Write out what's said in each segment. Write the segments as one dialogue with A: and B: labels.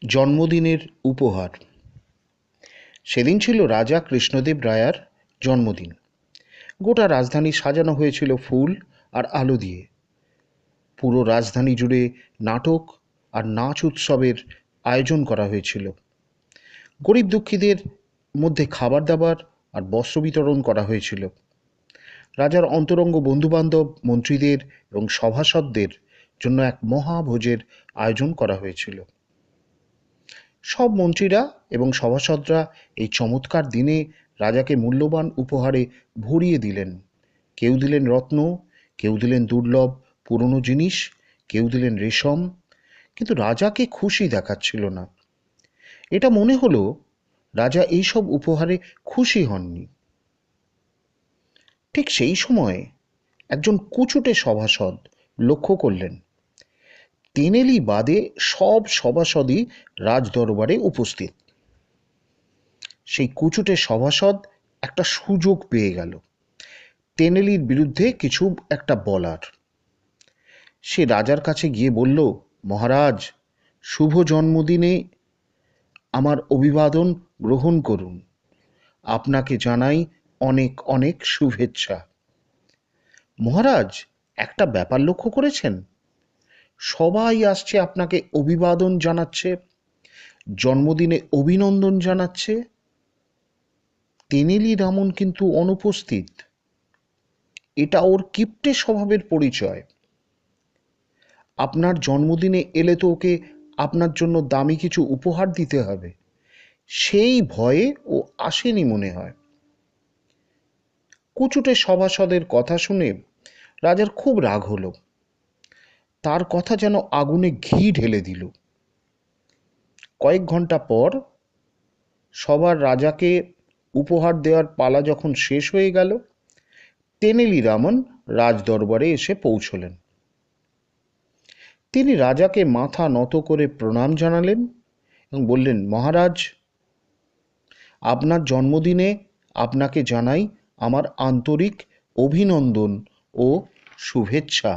A: জন্মদিনের উপহার। সেদিন ছিল রাজা কৃষ্ণদেব রায়ার জন্মদিন। গোটা রাজধানী সাজানো হয়েছিল ফুল আর আলো দিয়ে। পুরো রাজধানী জুড়ে নাটক আর নাচ উৎসবের আয়োজন করা হয়েছিল। গরিব দুঃখীদের মধ্যে খাবার দাবার আর বস্ত্র বিতরণ করা হয়েছিল। রাজার অন্তরঙ্গ বন্ধুবান্ধব, মন্ত্রীদের এবং সভাসদদের জন্য এক মহাভোজের আয়োজন করা হয়েছিল। সব মন্ত্রীরা এবং সভাসদরা এই চমৎকার দিনে রাজাকে মূল্যবান উপহারে ভরিয়ে দিলেন। কেউ দিলেন রত্ন, কেউ দিলেন দুর্লভ পুরনো জিনিস, কেউ দিলেন রেশম। কিন্তু রাজাকে খুশি দেখাচ্ছিল না। এটা মনে হলো রাজা এইসব উপহারে খুশি হননি। ঠিক সেই সময় একজন কুচুটে সভাসদ লক্ষ্য করলেন তেনেলি বাদে সব সভাসদই রাজদরবারে উপস্থিত। সেই কুচুটে সভাসদ একটা সুযোগ পেয়ে গেল তেনেলির বিরুদ্ধে কিছু একটা বলার। সে রাজার কাছে গিয়ে বলল, মহারাজ, শুভ জন্মদিনে আমার অভিবাদন গ্রহণ করুন। আপনাকে জানাই অনেক অনেক শুভেচ্ছা। মহারাজ, একটা ব্যাপার লক্ষ্য করেছেন? সবাই আসছে আপনাকে অভিবাদন জানাচ্ছে, জন্মদিনে অভিনন্দন জানাচ্ছে। তেনেলি রামন কিন্তু অনুপস্থিত। এটা ওর কিপ্টে স্বভাবের পরিচয়। আপনার জন্মদিনে এলে তো ওকে আপনার জন্য দামি কিছু উপহার দিতে হবে, সেই ভয়ে ও আসেনি মনে হয়। কুচুটে সভাসদের কথা শুনে রাজার খুব রাগ হলো। তার কথা যেন আগুনে ঘি ঢেলে দিল। কয়েক ঘন্টা পর সবার রাজাকে উপহার দেওয়ার পালা যখন শেষ হয়ে গেল, তেনেলি রামন রাজদরবারে এসে পৌঁছলেন। তিনি রাজাকে মাথা নত করে প্রণাম জানালেন এবং বললেন, মহারাজ, আপনার জন্মদিনে আপনাকে জানাই আমার আন্তরিক অভিনন্দন ও শুভেচ্ছা।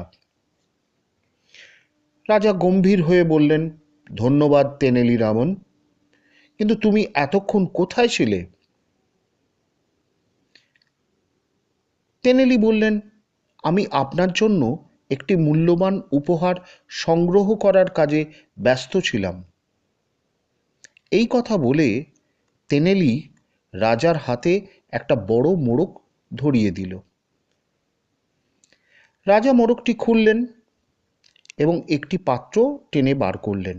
A: রাজা গম্ভীর হয়ে বললেন, ধন্যবাদ তেনেলি রামন, কিন্তু তুমি এতক্ষণ কোথায় ছিলে? তেনেলি বললেন, আমি আপনার জন্য একটি মূল্যবান উপহার সংগ্রহ করার কাজে ব্যস্ত ছিলাম। এই কথা বলে তেনেলি রাজার হাতে একটা বড় মোড়ক ধরিয়ে দিল। রাজা মোড়কটি খুললেন এবং একটি পাত্র টেনে বার করলেন।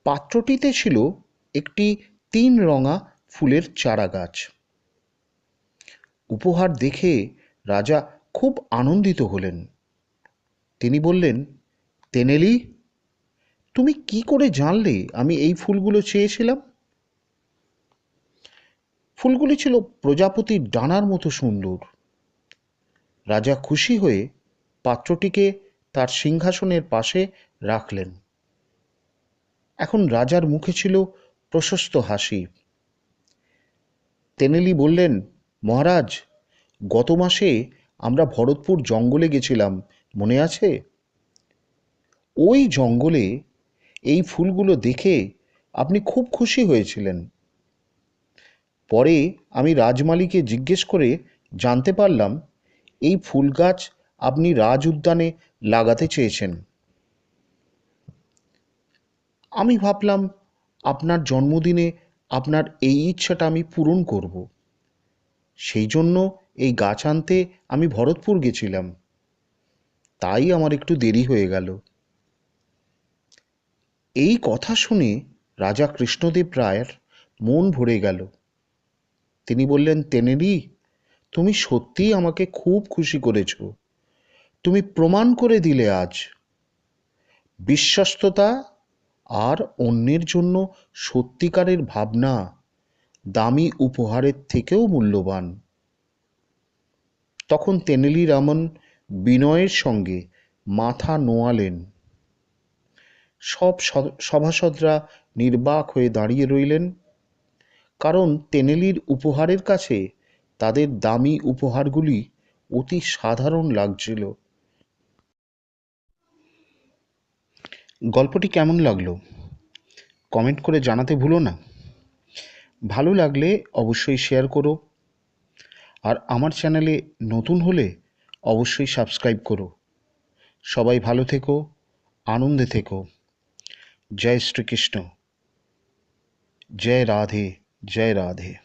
A: পাত্রটিতে ছিল একটি 3 রঙা ফুলের চারা গাছ। উপহার দেখে রাজা খুব আনন্দিত হলেন। তিনি বললেন, তেনেলি, তুমি কি করে জানলে আমি এই ফুলগুলো চেয়েছিলাম? ফুলগুলি ছিল প্রজাপতির ডানার মতো সুন্দর। রাজা খুশি হয়ে পাত্রটিকে তার সিংহাসনের পাশে রাখলেন। এখন রাজার মুখে ছিল প্রশস্ত হাসি। তেনেলি বললেন, মহারাজ, গত মাসে আমরা ভরতপুর জঙ্গলে গেছিলাম, মনে আছে? ওই জঙ্গলে এই ফুলগুলো দেখে আপনি খুব খুশি হয়েছিলেন। পরে আমি রাজমালিকে জিজ্ঞেস করে জানতে পারলাম এই ফুল গাছ আপনি রাজ উদ্যানে লাগাতে চেয়েছেন। আমি ভাবলাম আপনার জন্মদিনে আপনার এই ইচ্ছাটা আমি পূরণ করব। সেই জন্য এই গাছ আনতে আমি ভরতপুর গেছিলাম। তাই আমার একটু দেরি হয়ে গেল। এই কথা শুনে রাজা কৃষ্ণদেব রায়ের মন ভরে গেল। তিনি বললেন, তেনেলি, তুমি সত্যিই আমাকে খুব খুশি করেছ। তুমি প্রমাণ করে দিলে আজ বিশ্বস্ততা আর অন্যের জন্য সত্যিকারের ভাবনা দামি উপহারের থেকেও মূল্যবান। তখন তেনেলি রামন বিনয়ের সঙ্গে মাথা নোয়ালেন। সব সভাসদরা নির্বাক হয়ে দাঁড়িয়ে রইলেন, কারণ তেনেলির উপহারের কাছে তাদের দামি উপহারগুলি অতি সাধারণ লাগছিল। গল্পটি কেমন লাগলো? কমেন্ট করে জানাতে ভুলো না। ভালো লাগলে অবশ্যই শেয়ার করো, আর আমার চ্যানেলে নতুন হলে অবশ্যই সাবস্ক্রাইব করো। সবাই ভালো থেকো, আনন্দে থেকো। জয় শ্রীকৃষ্ণ। জয় রাধে, জয় রাধে।